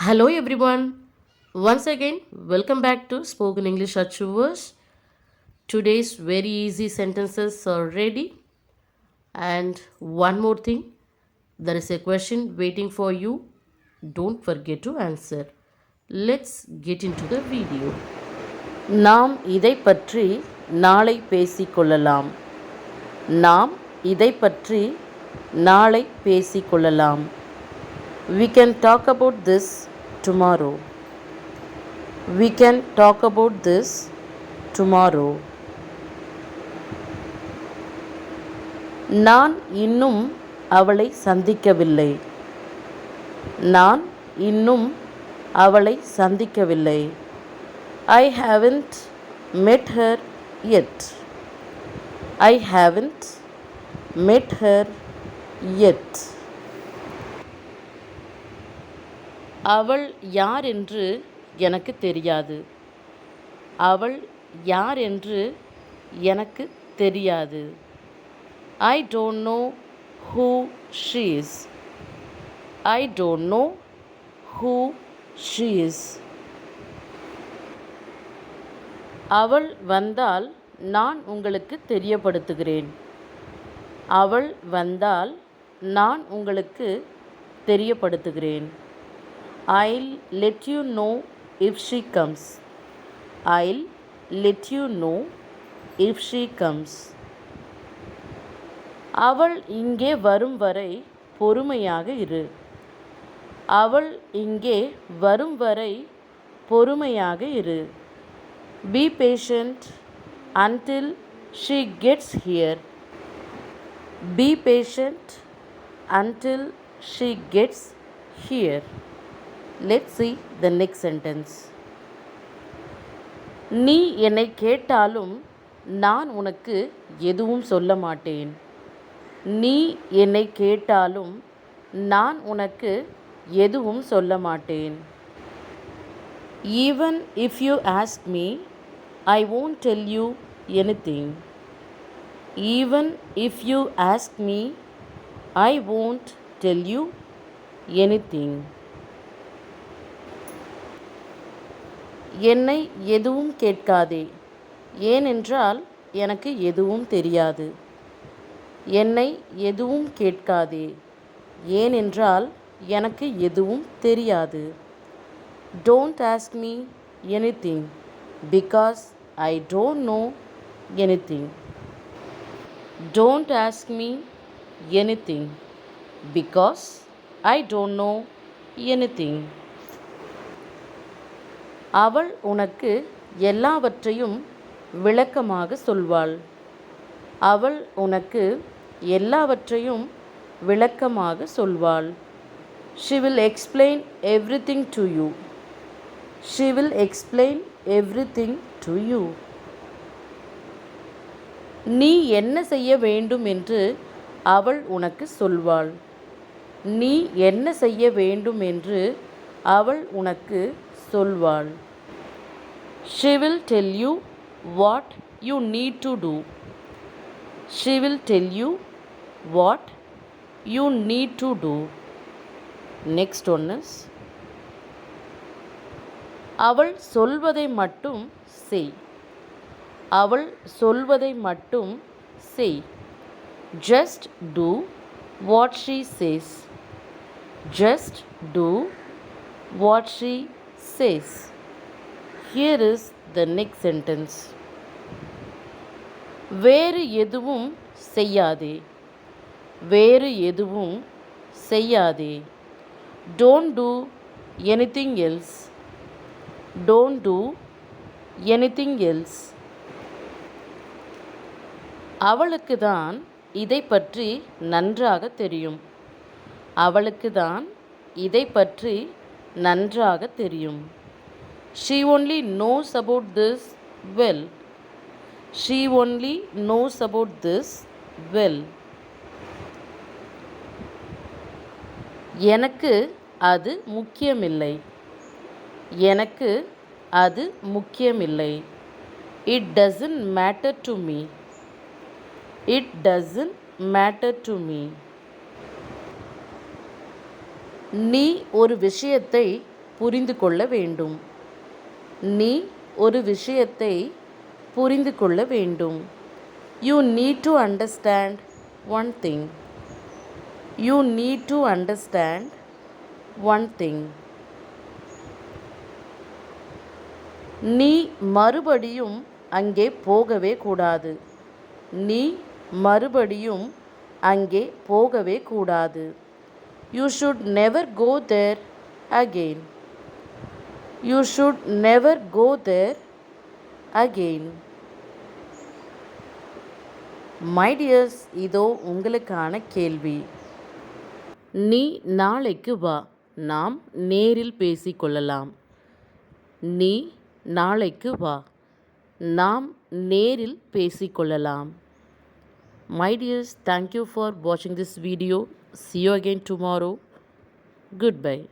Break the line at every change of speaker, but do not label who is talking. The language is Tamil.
Hello everyone. Once again, welcome back to Spoken English Achievers. Today's very easy sentences are ready. And one more thing, there is a question waiting for you. Don't forget to answer. Let's get into the video. நாம் இதை பற்றி நாளை பேசிக்கொள்ளலாம். நாம் இதை பற்றி நாளை பேசிக்கொள்ளலாம். We can talk about this tomorrow. We can talk about this tomorrow. நான் இன்னும் அவளை சந்திக்கவில்லை. நான் இன்னும் அவளை சந்திக்கவில்லை. I haven't met her yet. I haven't met her yet. அவள் யார் என்று எனக்கு தெரியாது. அவள் யார் என்று எனக்கு தெரியாது. I don't know who she is. I don't know who she is. அவள் வந்தால் நான் உங்களுக்கு தெரியப்படுத்துகிறேன். அவள் வந்தால் நான் உங்களுக்கு தெரியப்படுத்துகிறேன். I'll let you know if she comes. I'll let you know if she comes. அவள் இங்கே வரும் வரை பொறுமையாக இரு. அவள் இங்கே வரும் வரை பொறுமையாக இரு. Be patient until she gets here. Be patient until she gets here. Let's see the next sentence. நீ என்னை கேட்டாலும் நான் உனக்கு எதுவும் சொல்ல மாட்டேன். நீ என்னை கேட்டாலும் நான் உனக்கு எதுவும் சொல்ல மாட்டேன். Even if you ask me, I won't tell you anything. Even if you ask me, I won't tell you anything. என்னை எதுவும் கேட்காதே, ஏனென்றால் எனக்கு எதுவும் தெரியாது. என்னை எதுவும் கேட்காதே, ஏனென்றால் எனக்கு எதுவும் தெரியாது. Don't ask me anything because I don't know anything. Don't ask me anything because I don't know anything. அவள் உனக்கு எல்லாவற்றையும் விளக்கமாக சொல்வாள். அவள் உனக்கு எல்லாவற்றையும் விளக்கமாக சொல்வாள். She will explain everything to you. She will explain everything to you. நீ என்ன செய்ய வேண்டும் என்று அவள் உனக்கு சொல்வாள். நீ என்ன செய்ய வேண்டும் என்று அவள் உனக்கு சொல்வாள். She will tell you what you need to do. She will tell you what you need to do. Next one is, அவள் சொல்வதை மட்டும் செய். அவள் சொல்வதை மட்டும் செய். Just do what she says. Just do what she says. Here is the next sentence. வேறு எதுவும் செய்யாதே. வேறு எதுவும் செய்யாதே. Don't do anything else. Don't do anything else. அவளுக்கு தான் இதை பற்றி நன்றாக தெரியும். அவளுக்கு தான் இதை பற்றி நன்றாக தெரியும். She only knows about this well. She only knows about this well. எனக்கு அது முக்கியமில்லை. எனக்கு அது முக்கியமில்லை. It doesn't matter to me. It doesn't matter to me. நீ ஒரு விஷயத்தை புரிந்து கொள்ள வேண்டும். நீ ஒரு விஷயத்தை புரிந்து கொள்ள வேண்டும். You need to understand one thing. You need to understand one thing. நீ மறுபடியும் அங்கே போகவே கூடாது. நீ மறுபடியும் அங்கே போகவே கூடாது. You should never go there again. You should never go there again. My dears, இதோ உங்களுக்கான கேள்வி. நீ நாளைக்கு வா, நாம் நேரில் பேசிக்கொள்ளலாம். நீ நாளைக்கு வா, நாம் நேரில் பேசிக்கொள்ளலாம். My dears, thank you for watching this video. See you again tomorrow. Goodbye.